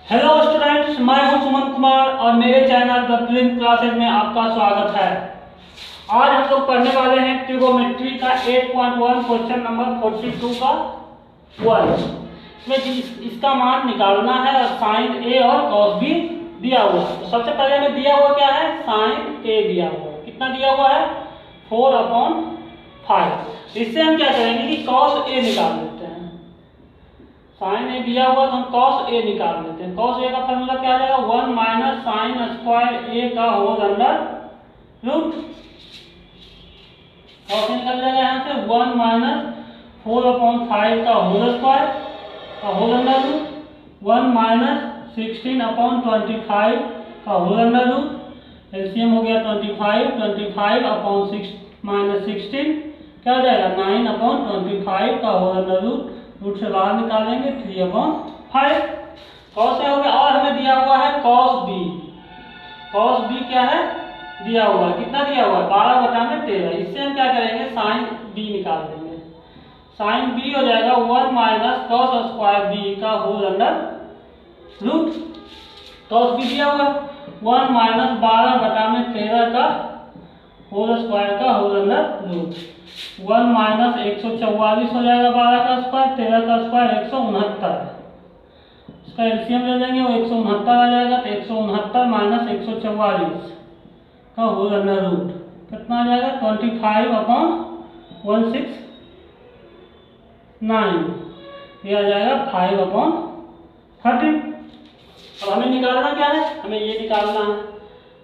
Hello students, मैं हूं सुमन कुमार और मेरे चैनल द प्रिंस क्लासेज में आपका स्वागत है। आज हम लोग पढ़ने वाले हैं ट्रिगोमेट्री का 8.1 क्वेश्चन नंबर 42 का 1 इसमें इसका मान निकालना है और साइन ए और कॉस बी दिया हुआ है। तो सबसे पहले हमें दिया हुआ क्या है, साइन ए दिया हुआ है। कितना दिया हुआ है, 4/5। इससे हम क्या करेंगे कि कॉस ए निकाल लेते हैं। साइन ए दिया हुआ तो हम कॉस ए निकाल लेते हैं। कॉस ए का फॉर्मूला क्या आ जाएगा, 1 माइनस साइन स्क्वायर ए का होल अंडर रूट। कॉस निकल जाएगा यहाँ से 1 माइनस 4/5 का होल स्क्वायर का होल अंडर रूट, 1 माइनस 16/25 का होल अंडर रूट। एलसीएम हो गया 25 माइनस 16 क्या हो जाएगा, 9/25 का होल अंडर रूट। रूट से बाहर निकालेंगे 3/5। कॉस ए हो गया। और हमें दिया हुआ है कॉस बी। कॉस बी क्या है, दिया हुआ है। कितना दिया हुआ है, 12/13। इससे हम क्या करेंगे, साइन बी निकाल देंगे। साइन बी हो जाएगा 1 माइनस कॉस स्क्वायर बी का whole under root. Cos B दिया हुआ है 1 माइनस 12/13 का होल स्क्वायर का होल अंडर रूट। 1 माइनस 144 हो जाएगा, 12 का स्क्वायर, 13 का स्क्वायर 169। इसका एलसीएम ले लेंगे, वो 169 आ जाएगा। तो 169 माइनस 144 का होल अंडर रूट कितना आ जाएगा, 25/169। ये आ जाएगा 5/30। अब हमें निकालना क्या है, हमें ये निकालना है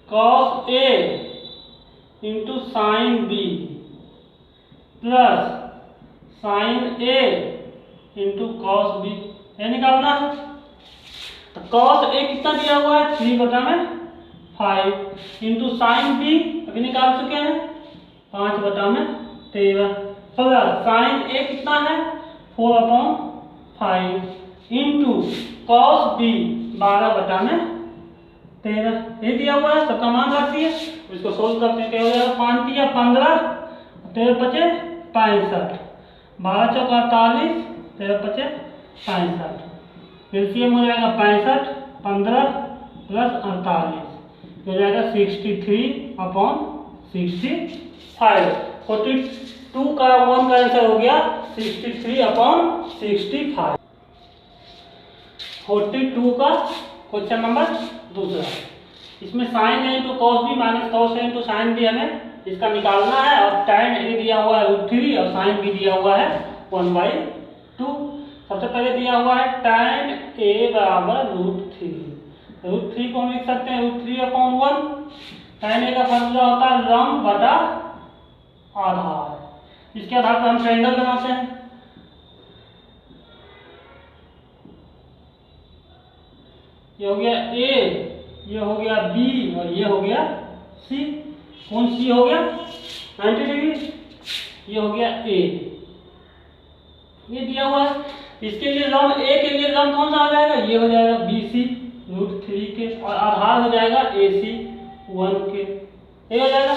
cos A into sine B plus sine A into cos B, ये निकालना है। तो कॉस ए कितना दिया हुआ है, 3/5 इंटू साइन बी अभी निकाल चुके हैं 5/13 प्लस साइन ए कितना है 4/5 इंटू कॉस बी 12/13 ये दिया हुआ है। सबका मान रख दिए, इसको सोल्व करते हैं। क्या हो जाएगा, 5 या 15, 13 पचे 65, 12 चौका 48, 13 पचे 65। एलसीएम हो जाएगा 65, 15 प्लस 48 हो जाएगा 63/65। 42 का 1 का आंसर हो गया 63/65। 42 का क्वेश्चन नंबर दूसरा। इसमें sine A into cos B minus cos A into sine B हमें इसका निकालना है। और tan ए दिया हुआ है √3 और साइन बी दिया हुआ है 1/2। सबसे पहले दिया हुआ है tan ए बराबर √3। √3 को हम लिख सकते हैं √3/1। tan ए का फॉर्मूला होता है लंब बटा आधार। इसके आधार पर हम ट्रायंगल बनाते हैं। ये हो गया ए, ये हो गया बी और ये हो गया सी। कौन सी हो गया, 90 डिग्री। ये हो गया ए, ये दिया हुआ है। इसके लिए लंब ए के लिए लंब कौन सा हो जाएगा, ये हो जाएगा BC √3 के, और आधार हो जाएगा AC 1 के, ये हो जाएगा।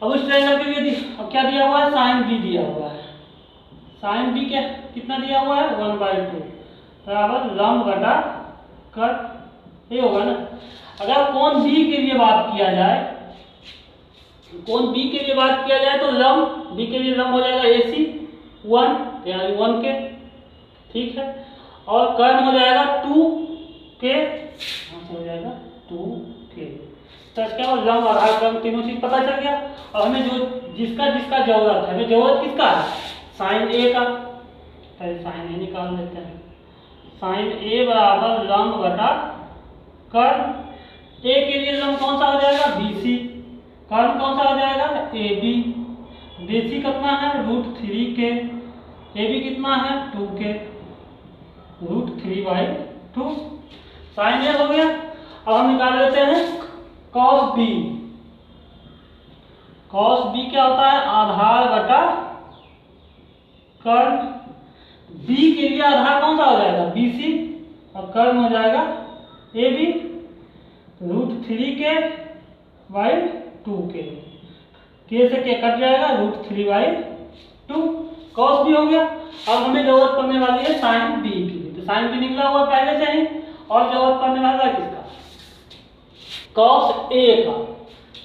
अब उस ट्रायंगल के लिए अब क्या दिया हुआ है, साइन बी दिया हुआ है। साइन बी क्या कितना दिया हुआ है, 1/2 बराबर लंब बटा कट, ये होगा ना। अगर कोण बी के लिए बात किया जाए, कोण बी के लिए बात किया जाए तो लंब बी के लिए लंब हो जाएगा AC 1 यानी 1 के, ठीक है। और कर्ण हो जाएगा 2 के, हो जाएगा 2 के। तो क्या हो, लंब आधार क्रम तीनों चीज पता चल गया। और हमें जो जिसका जिसका जरूरत है, हमें जरूरत किसका है, साइन ए का। पहले साइन ए निकाल लेते हैं। साइन ए बराबर लंब बटा कर्ण। ए के लिए लंब कौन सा हो जाएगा, BC। कर्ण कौन सा हो जाएगा, AB। BC कितना है, √3 के। AB कितना है, 2 के, √3/2। साइन ए हो गया। अब हम निकाल लेते हैं कॉस बी। कॉस बी क्या होता है, आधार बटा कर्ण। बी के लिए आधार कौन सा हो जाएगा, BC, और कर्ण हो जाएगा AB √3 के बाई 2 के से के कट जाएगा √3/2। कॉस बी हो गया। अब हमें जरूरत पड़ने वाली है साइन बी की। तो साइन बी निकला हुआ पहले से ही, और जरूरत पड़ने वाला किसका, कॉस ए का।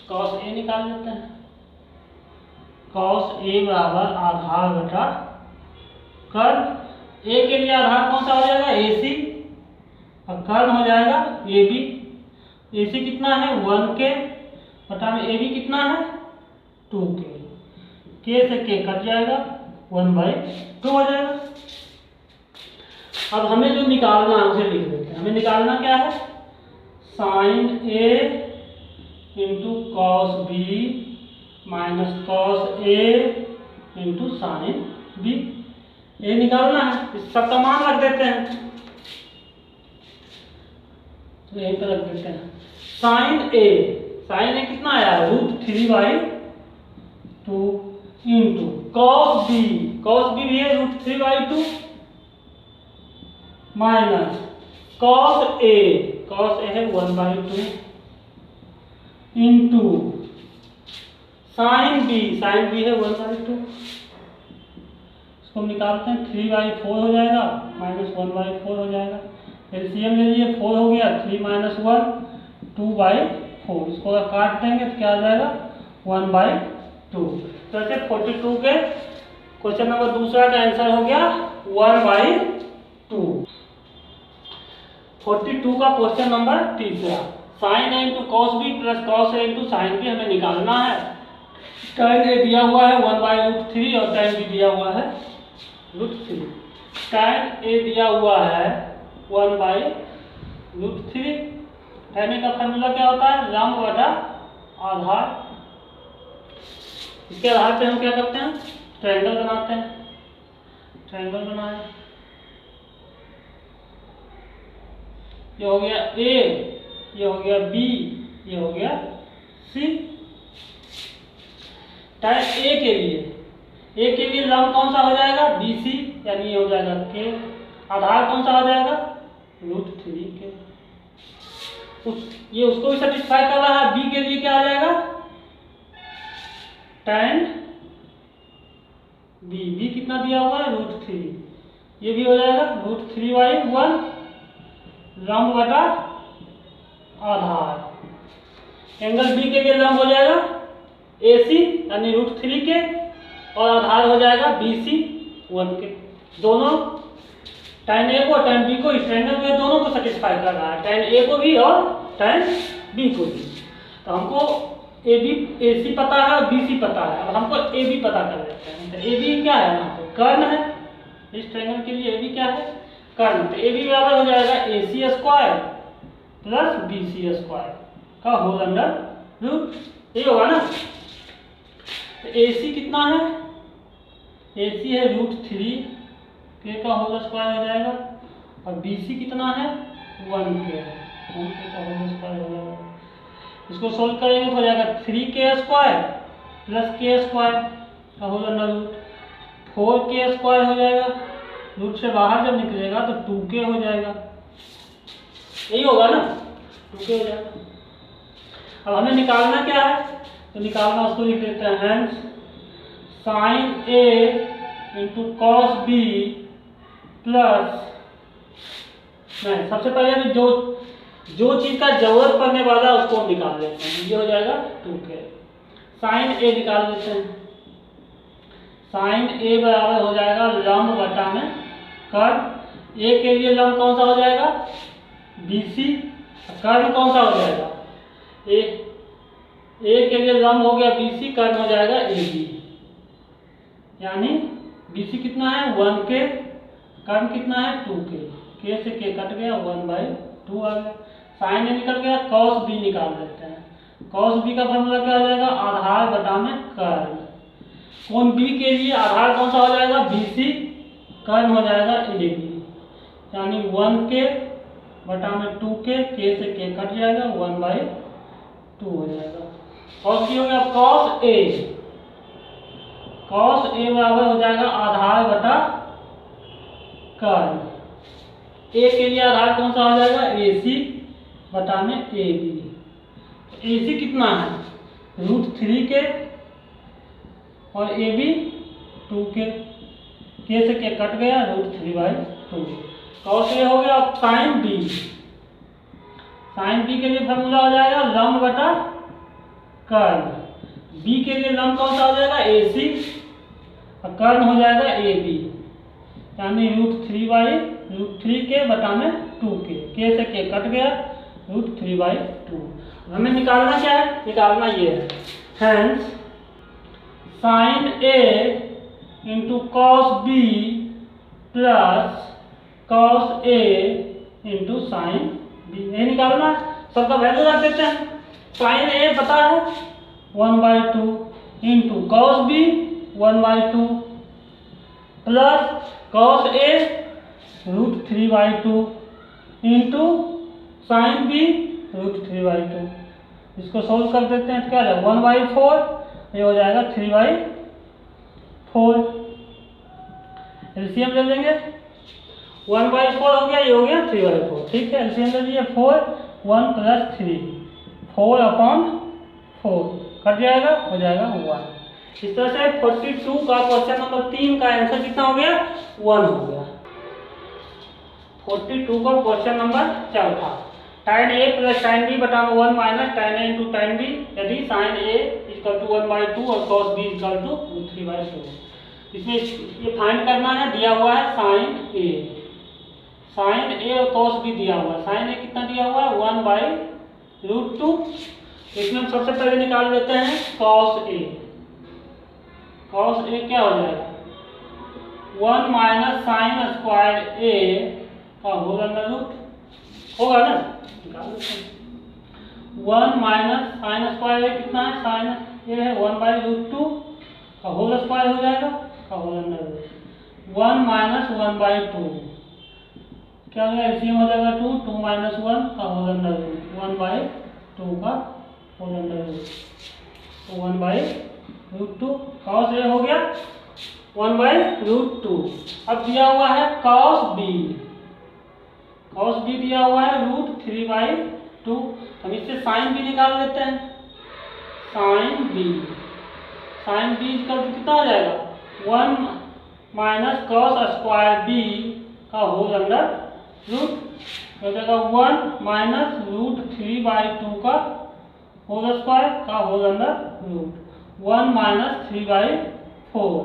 कॉस ए निकाल लेते हैं। कॉस ए बराबर आधार बटा कर्ण। ए के लिए आधार कौन सा हो जाएगा, ए सी, और कर्ण हो जाएगा ए बी। ए सी कितना है 1 के बटा में ए बी कितना है 2 के से के कट जाएगा 1/2 हो जाएगा। अब हमें जो निकालना है उसे लिख देते हैं। हमें निकालना क्या है, sine A into cos B minus cos A into sine B, ये निकालना है। इस सब का मान रख देते हैं, तो यहीं पर रख देते हैं। साइन ए कितना आया √3/2 इंटू कॉस बी भी है √3/2 माइनस कॉस ए है 1/2 इंटू साइन बी है 1/2। इसको निकालते हैं, 3/4 हो जाएगा माइनस 1/4 हो जाएगा। एलसीएम ले लिए 4 हो गया, 3 - 1 2/4। इसको अगर काट देंगे तो क्या आ जाएगा 1/2। तो ऐसे 42 के क्वेश्चन नंबर दूसरा का आंसर हो गया 1/2। 42 का क्वेश्चन नंबर तीसरा, sine A into cos B plus cos A into sine B हमें निकालना है। tan ए दिया हुआ है 1/√3 और tan बी दिया हुआ है √3। tan ए दिया हुआ है 1/√3। tan ए का फॉर्मूला क्या होता है, लंब बटा आधार। इसके आधार पे हम क्या करते हैं, ट्रायंगल बनाते हैं। ट्रायंगल बनाए, ये हो गया ए, ये हो गया बी, ये हो गया सी। tan ए के लिए लंब कौन सा हो जाएगा BC, यानी ये हो जाएगा के। आधार कौन सा हो जाएगा √3 के। ये उसको भी सेटिस्फाई कर रहा है। बी के लिए क्या आ जाएगा tan बी कितना दिया हुआ है √3, ये भी हो जाएगा √3/1 लंब बटा आधार। एंगल बी के लिए लंब हो जाएगा AC यानी √3 के, और आधार हो जाएगा BC 1 के। दोनों tan A को tan B को, इस ट्रायंगल में दोनों को सेटिस्फाई कर रहा है, tan A को भी और tan B को भी। तो हमको AC पता है और BC पता है, अब हमको AB पता कर लेते हैं। तो AB क्या है, यहाँ पे कर्ण है। इस ट्रायंगल के लिए AB क्या है, कर्ण। तो AB बराबर हो जाएगा AC² प्लस BC² का होल अंडर ये होगा ना। तो AC कितना है, AC है √3 के का होल स्क्वायर हो जाएगा, और BC कितना है 1 के का होल स्क्वायर हो जाएगा। इसको सोल्व करेंगे तो हो जाएगा 3k² प्लस k² का होल अंडर √ 4k² हो जाएगा। रूट से बाहर जब निकलेगा तो 2k हो जाएगा, यही होगा ना, 2k हो जाएगा। अब हमें निकालना क्या है, तो निकालना उसको लिख देते हैं, hence sine A into cos B plus, नहीं सबसे पहले जो चीज का जरूरत पड़ने वाला है उसको हम निकाल लेते हैं। ये हो जाएगा 2k। साइन A निकाल लेते हैं। साइन A बराबर हो जाएगा लंब बटा में कर्ण। A के लिए लंब कौन सा हो जाएगा BC, कर्ण कौन सा हो जाएगा A के लिए लंब हो गया BC, कर्ण हो जाएगा AB। यानी BC कितना है 1k, कर्ण कितना है 2k, k से k कट गया 1/2 आ गया। साइन A निकल गया, कॉस B निकाल लेते हैं। कॉस B का फॉर्मूला क्या हो जाएगा, आधार बटा में कर्ण। कोण B के लिए आधार कौन सा हो जाएगा BC, कर्ण हो जाएगा AB, यानी 1k बटा में 2k, k से k कट जाएगा 1/2 हो जाएगा। कॉस B हो गया कॉस A, कॉस A बराबर हो जाएगा आधार बटा कर्ण। A के लिए आधार कौन सा हो जाएगा AC बटा में AB। AC कितना है √3 के और AB 2k, k से k कट गया √3/2। कॉस A हो गया। अब साइन B, साइन बी के लिए फॉर्मूला हो जाएगा लंब बटा कर्ण। बी के लिए लंब कौन सा हो जाएगा ए सी और कर्ण हो जाएगा ए बी, यानी √3 के बटा में 2 से के कट गया, √3/2। हमें निकालना क्या है, निकालना ये है hence sine A into cos B plus cos A into sine B, ये निकालना है। सबका वैल्यू रख देते हैं। साइन ए पता है 1/2 into cos B 1/2 plus cos A √3/2 into sine B √3/2। इसको सोल्व कर देते हैं तो क्या जाएगा 1/4, ये हो जाएगा 3/4। एलसीएम ले लेंगे, 1/4 हो गया, ये हो गया 3/4। ठीक है, एलसीएम ले लीजिए 4 1 + 3 4/4 कट जाएगा, हो जाएगा 1। इस तरह से 42 का क्वेश्चन नंबर 3 का आंसर कितना हो गया 1 हो गया। 42 का क्वेश्चन नंबर चौथा tan a plus tan b बटा 1 minus tan a into tan b यदि sin a इक्वल टू 1/2 और cos b इक्वल टू 3/2। इसमें ये फाइंड करना है, दिया हुआ है sin a और cos b दिया हुआ है। sin a कितना दिया हुआ है 1/√2। इसमें हम सबसे पहले निकाल लेते हैं cos a। cos a क्या हो जाएगा 1 माइनस साइन स्क्वायर a का होल अंडर रूट होगा ना, निकाल लेते हैं। 1 माइनस साइन स्क्वायर ए कितना है, साइन ए है 1/√2 का होल स्क्वायर हो जाएगा का होल अंडर रूट 1 माइनस 1/2 क्या हो जाएगा, एलसीएम हो जाएगा 2 2 माइनस 1 का होल अंडर रूट 1/2 का होल अंडर रूट, तो 1/√2 cos ए हो गया 1/√2। अब दिया हुआ है cos b दिया हुआ है √3/2। हम इससे साइन b निकाल लेते हैं। साइन b का कितना हो जाएगा 1 माइनस cos स्क्वायर b का होल अंडर रूट हो जाएगा 1 माइनस √3/2 का होल स्क्वायर का whole under root 1 minus 3/4।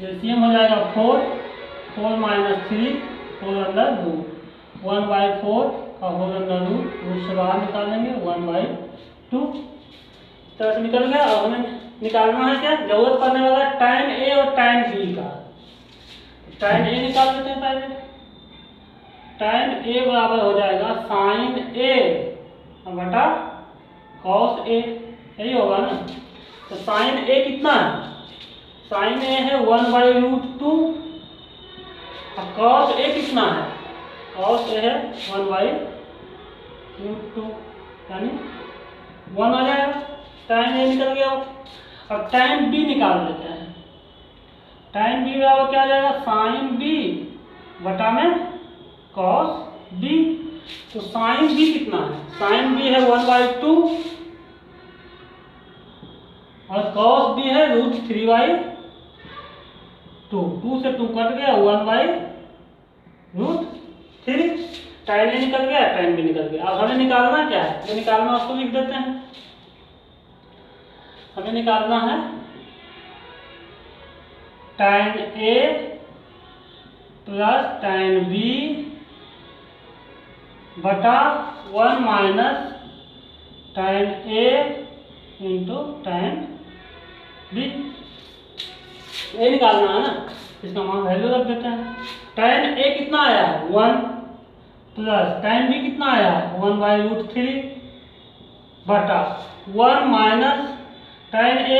LCM हो जाएगा 4 माइनस 3 होल अंडर रूट 1/4 का होल अंडर रूट से बाहर निकालेंगे 1/2। तरह से निकल गया। अब हमें निकालना है क्या, जरूरत पड़ने वाला है tan a और tan b का। tan a निकाल लेते हैं पहले। tan a बराबर हो जाएगा sin a बटा cos a, यही होगा ना। तो sin a कितना है, sin a है 1/√2 और cos a कितना है, cos a है 1/√2 यानी 1 आ जाएगा। tan a निकल गया। अब tan b निकाल लेते हैं। tan b बराबर क्या आ जाएगा sin b बटा में cos b। तो sin b कितना है, sin b है 1/2 और cos b है √3/2। 2 से 2 कट गया 1/√3। tan a निकल गया, tan b निकल गया। अब हमें निकालना क्या है, जो निकालना उसको लिख देते हैं। हमें निकालना है tan a plus tan b बटा 1 minus tan a into tan b, ये निकालना है ना। इसका मान वैल्यू रख देते हैं। tan a कितना आया है 1 प्लस tan b कितना आया है 1/√3 बटा 1 minus tan a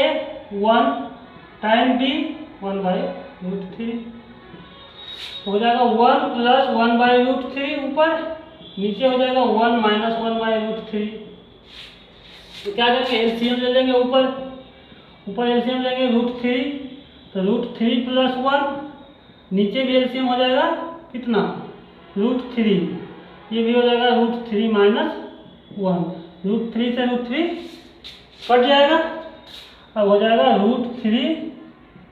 1 tan b 1/√3 हो जाएगा 1 प्लस 1/√3 ऊपर, नीचे हो जाएगा 1 माइनस 1/√3। तो क्या करेंगे, एलसीएम ले लेंगे। ऊपर एलसीएम लेंगे √3, तो √3 प्लस 1, नीचे भी एलसीएम हो जाएगा कितना √3, ये भी हो जाएगा √3 माइनस 1, √3 से √3 कट जाएगा। अब हो जाएगा √3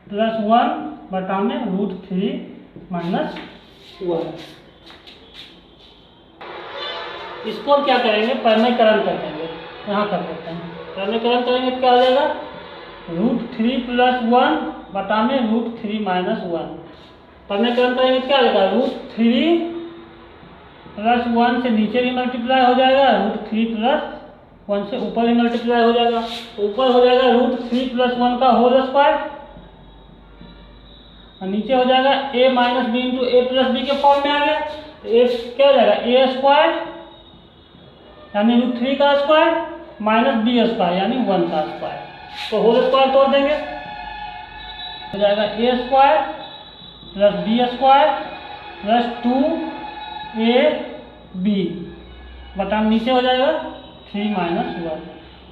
प्लस 1 बटा में √3 माइनस 1। इसको क्या करेंगे, परिमेयकरण कर देंगे। यहाँ कर देते हैं, परिमेयकरण करेंगे तो क्या हो जाएगा, √3 + 1 बटा में √3 - 1। परिमेयकरण करेंगे तो क्या हो जाएगा, √3 + 1 से नीचे भी मल्टीप्लाई हो जाएगा, √3 + 1 से ऊपर भी मल्टीप्लाई हो जाएगा। ऊपर हो जाएगा √3 + 1 का होल स्क्वायर और नीचे हो जाएगा a - b × a + b के फॉर्म में आ गया। तो a क्या हो जाएगा, a² यानी √3 का स्क्वायर - b² यानी 1 का स्क्वायर। तो होल स्क्वायर तोड़ देंगे, हो जाएगा a² + b² + 2ab बटा नीचे हो जाएगा 3 - 1।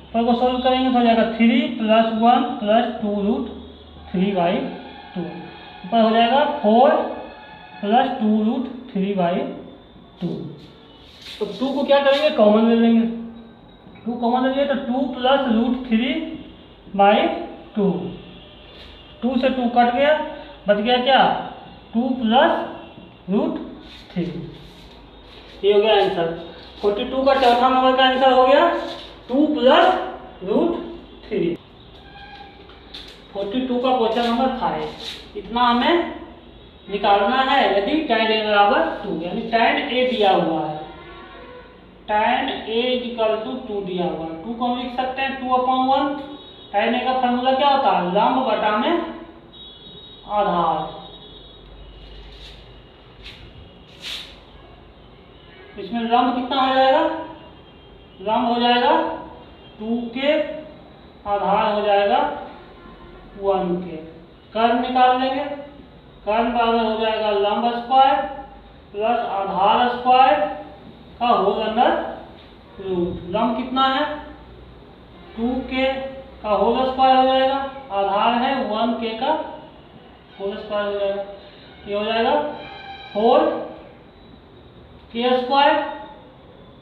ऊपर को सोल्व करेंगे तो हो जाएगा 3 + 1 + 2√3/2। ऊपर हो जाएगा 4 + 2√3/2। तो 2 को क्या करेंगे, कॉमन ले लेंगे। 2 कॉमन ले लिए तो 2 + √3/2। 2 से 2 कट गया, बच गया क्या, 2 + √3। ये हो गया आंसर। 42 का चौथा नंबर का आंसर हो गया 2 + √3। 42 का क्वेश्चन नंबर 5। इतना हमें निकालना है यदि tan a = 2, यानी tan a दिया हुआ है, tan a = 2 दिया हुआ है। 2 को हम लिख सकते हैं 2/1। tan a का फॉर्मूला क्या होता है, लंब बटा में आधार। इसमें लंब कितना हो जाएगा, लंब हो जाएगा 2 के, आधार हो जाएगा 1 के। कर्ण निकाल लेंगे, कर्ण बराबर हो जाएगा लंब स्क्वायर प्लस आधार स्क्वायर का होल अंडर रूट। लंब कितना है, 2k का होल स्क्वायर हो जाएगा, आधार है 1k का होल स्क्वायर हो जाएगा। ये हो जाएगा 4k²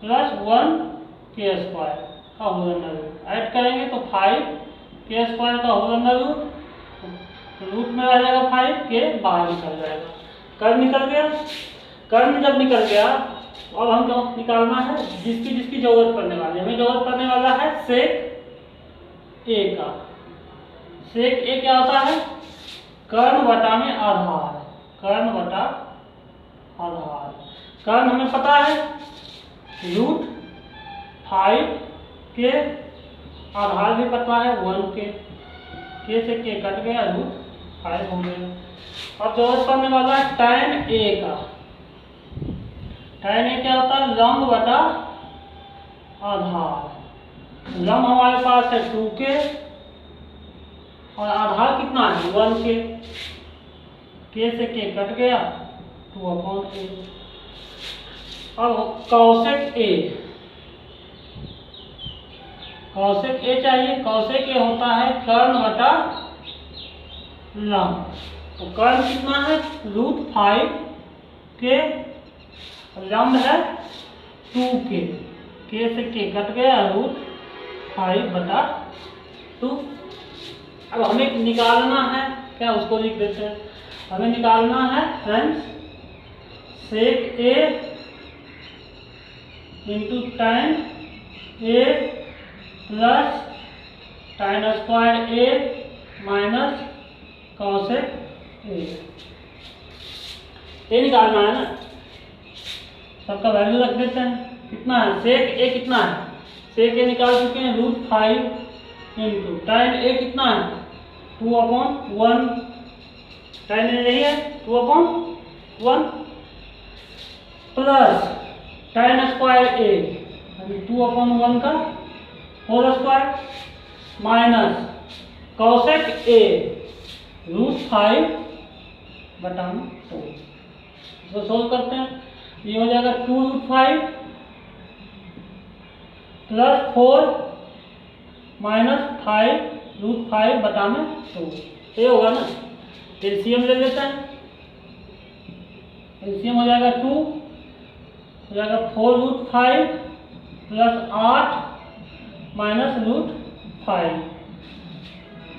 + 1k² का होल अंडर रूट। ऐड करेंगे तो 5k² का होल अंडर रूट, रूट में आ जाएगा 5, के बाहर निकल जाएगा। कर्ण निकल गया। कर्ण जब निकल गया, अब हम निकालना है जिसकी जिसकी जरूरत पड़ने वाली है। हमें जरूरत पड़ने वाला है सेक ए का। सेक ए क्या होता है, कर्ण बटा में आधार, कर्ण बटा आधार। कर्ण हमें पता है √5 के, आधार भी पता है 1k, के से के कट गया, √5 हो गया। अब जरूरत पड़ने वाला है tan a का। tan a क्या होता है, लंब बटा आधार। लंब हमारे पास है 2k और आधार कितना है 1k, के से के कट गया 2/a। अब कौशिक a, कौशिक a चाहिए। कौशिक a होता है कर्ण बटा लंब। तो कर्ण कितना है √5 के, लंब है 2k, के से के कट गया √5/2। अब हमें निकालना है क्या, उसको लिख देते हैं। हमें निकालना है friends sec a × tan a plus tan² a minus cosec a। ये निकालना है ना, सबका वैल्यू रख देते हैं। कितना है सेक a, कितना है सेक a निकाल चुके हैं √5 × tan a कितना है 2/1, tan a यही है 2/1 प्लस tan² a 2/1 का whole square minus cosec a √5/2। इसको सोल्व करते हैं, ये हो जाएगा 2√5 + 4 माइनस 5√5/2। ये होगा ना, एलसीएम ले लेते हैं। एलसीएम हो जाएगा 2, हो जाएगा 4√5 + 8 माइनस √5।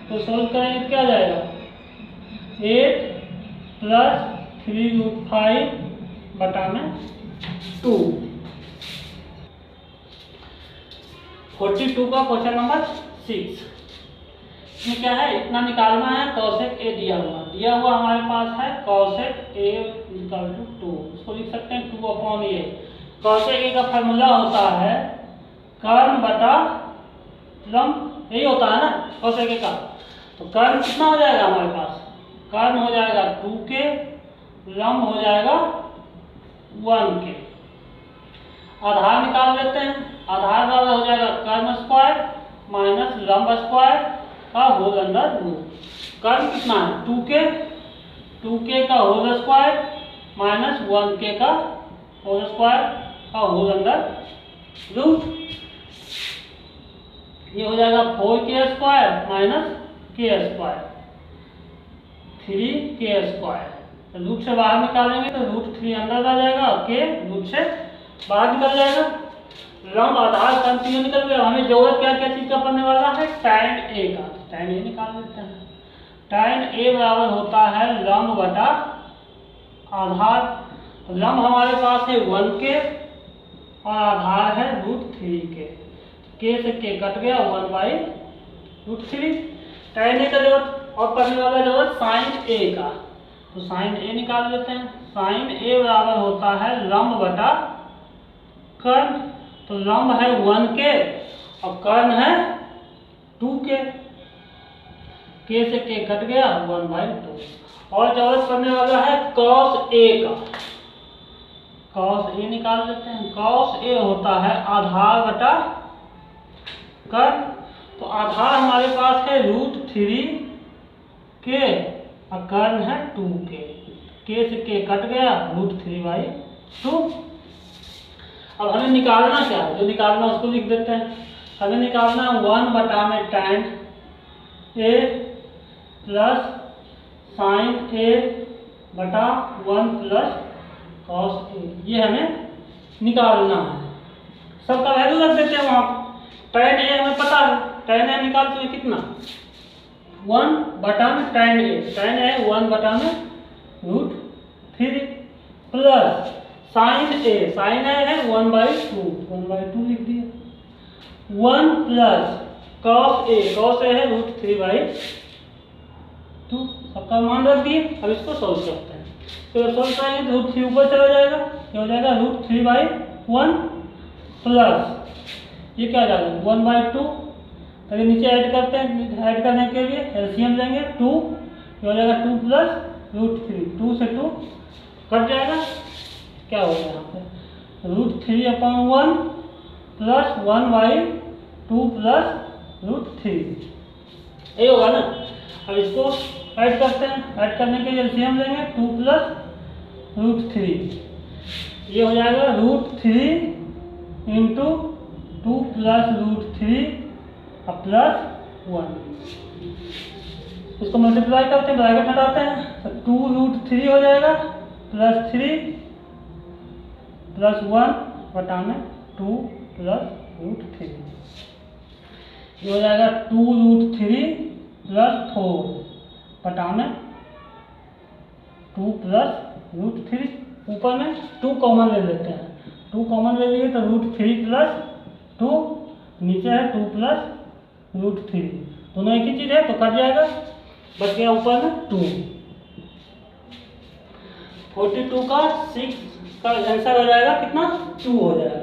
तो सोल्व करेंगे तो क्या आ जाएगा 8 + 3√5/2। 42 का क्वेश्चन नंबर 6। इसमें क्या है, इतना निकालना है। कॉसेक ए दिया हुआ हमारे पास है कॉसेक ए इक्वल टू 2। इसको लिख सकते हैं 2/a। कॉसेक ए का फार्मूला होता है कर्न बटा लंब, यही होता है ना कॉसेक ए का। तो कर्न कितना हो जाएगा हमारे पास, कर्न हो जाएगा 2k, लंब हो जाएगा 1k। आधार निकाल लेते हैं। आधार वाला हो जाएगा कर्न स्क्वायर माइनस लंब स्क्वायर का होल अंडर रूट। कर्न कितना है 2k का होल स्क्वायर माइनस 1k का होल स्क्वायर का होल अंडर रूट। ये हो जाएगा 4k square minus k square 3k square. तो रूट से बाहर निकालेंगे तो रूट 3 अंदर आ जाएगा और k रूट से बाहर निकल जाएगा। लंब आधार कर्न तीनों निकल गया। हमें जरूरत क्या क्या चीज का पड़ने वाला है, tan a का। tan a निकाल लेते हैं। tan a बराबर होता है लंब बटा आधार। लंब हमारे पास है 1k और आधार है √3k। k से k कट गया 1/√3। tan a का जरूरत और पढ़ने वाला जरूरत sin a का। तो sin a निकाल लेते हैं। sin a बराबर होता है लंब बटा कर्न। तो लंब है 1k और कर्न है 2k। k से k कट गया 1/2। और जरूरत पड़ने वाला है cos a का। cos a निकाल लेते हैं। cos a होता है आधार बटा कर्न। तो आधार हमारे पास है √3k और कर्न है 2k। k से k कट गया √3/2। अब हमें निकालना क्या है, जो निकालना उसको लिख देते हैं। हमें निकालना 1 बटा में tan a plus sin a बटा 1 प्लस cos a। ये हमें निकालना है। सबका वैल्यू रख देते हैं वहाँ। tan a हमें पता है, tan a निकालते हैं कितना 1 बटा में tan a। tan a 1 बटा में √3 plus sin a। sin a है 1/2 लिख दिया। 1 plus cos a। cos a है √3/2। सबका मान रख दिए। अब इसको सोल्व करते हैं। तो सोल्व करेंगे तो √3 ऊपर चला जाएगा। ये हो जाएगा √3/1 प्लस ये क्या आ जाएगा 1/2। तो नीचे ऐड करते हैं। ऐड करने के लिए एलसीएम लेंगे 2। ये हो जाएगा 2 प्लस √3। 2 से 2 कट जाएगा। क्या हो गया यहाँ पे √3/1 प्लस 1/2 प्लस √3। ये होगा ना। अब इसको ऐड करते हैं। ऐड करने के लिए एलसीएम लेंगे 2 प्लस √3। ये हो जाएगा √3 इंटू 2 प्लस √3 और प्लस 1। इसको मल्टीप्लाई करते हैं, ब्रैकेट हटाते हैं तो 2√3 हो जाएगा प्लस 3 प्लस 1 बटा में 2 प्लस √3। ये हो जाएगा 2√3 प्लस 4 बटा में 2 प्लस √3। ऊपर में 2 कॉमन ले लेते हैं। 2 कॉमन ले लिए तो √3 प्लस 2। नीचे है 2 प्लस √3। दोनों एक ही चीज़ है तो कट जाएगा। बच गया ऊपर में 2। 42 का 6 का आंसर हो जाएगा कितना 2 हो जाएगा।